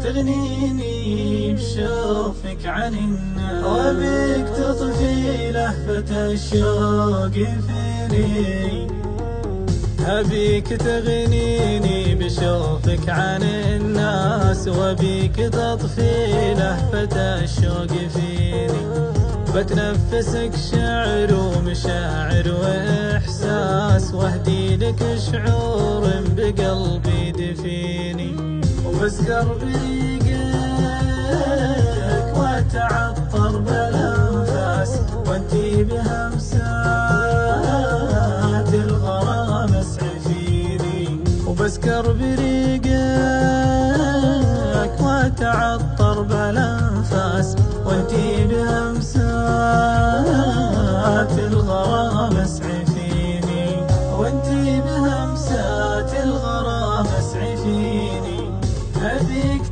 تغنيني بشوفك عن الناس، وبيك تطفي لهفة الشوق فيني. أبيك تغنيني بشوفك عن الناس، وبيك تطفي لهفة الشوق فيني. بتنفسك شعر ومشاعر وإحساس، واهدي لك شعور بقلبي دفيني. وبسكر بريقك واتعطر بالانفاس، وانتي بهمسات الغرام اسعفيني. وبسكر بريقك واتعطر بالانفاس، وانتي بهمسات الغرام اسعفيني. وانتي بهمسات الغرام اسعفيني. أبيك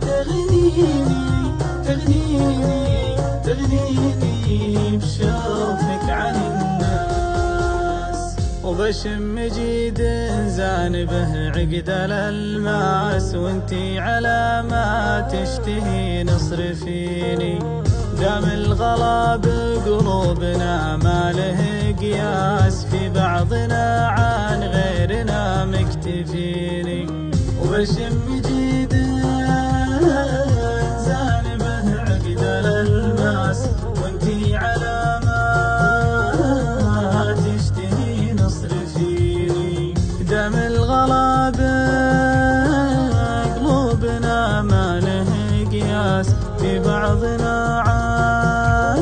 تغنيني بشوفك عن الناس، وبشم جيد زان به عقد الألماس، وانتي على ما تشتهي نصرفيني. دام الغلا بقلوبنا ما له قياس، في بعضنا عن غيرنا مكتفيني. وبشم جيد زان به عقد الألماس، وانتي على ما تشتهي نصرفيني. دام الغلا بقلوبنا ما له قياس، في بعضنا عن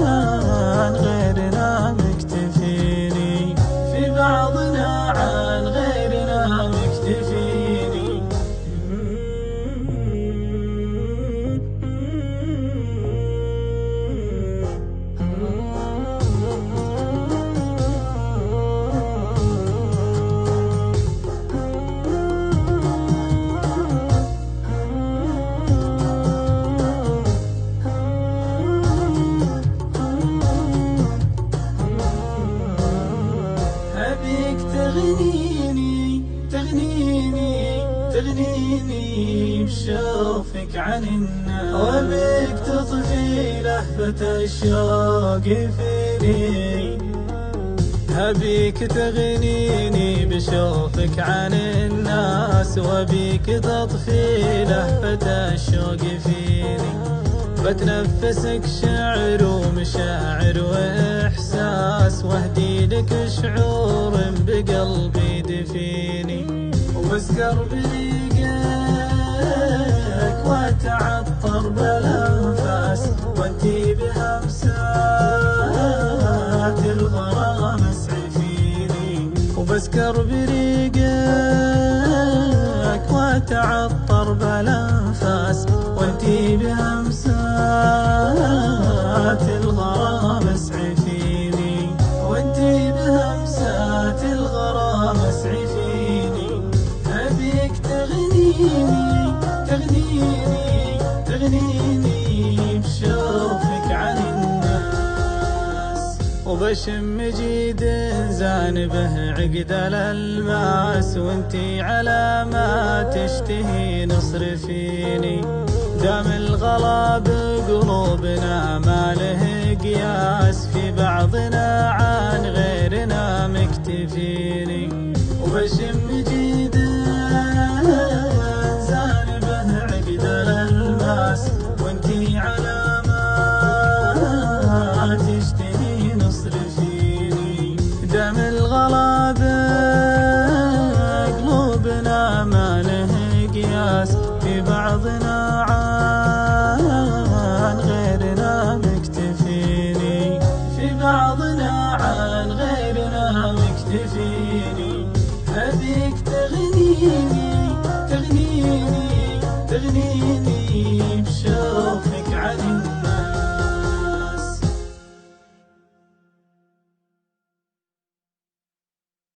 غيرنا مكتفيني. في بعضنا عن غيرنا مكتفيني. تغنيني بشوفك عن الناس، وبيك تطفي لهفة الشوق فيني. أبيك تغنيني بشوفك عن الناس، وبيك تطفي لهفة الشوق فيني. بتنفسك شعر ومشاعر وإحساس، واهدي لك شعور بقلبي دفيني. وبسكر بريقك واتعطر بالانفاس، وانتي بهمسات الغرام اسعفيني. وبسكر بريقك واتعطر بالانفاس، وانتي بهمسات الغرام اسعفيني. وانتي بهمسات الغرام اسعفيني. أبيك تغنيني بشوفك عن الناس، وبشم جيد زان به عقد الألماس، وانتي على ما تشتهي نصرفيني. دام الغلا بقلوبنا ما له قياس، في بعضنا عن غيرنا مكتفيني. وبشم جيد زان به عقد الألماس، وانتي على ما تشتهي نصرفيني. دام الغلا بقلوبنا ما له قياس، في بعضنا عن غيرنا مكتفيني. في بعضنا عن غيرنا مكتفيني. أبيك تغنيني بشوفك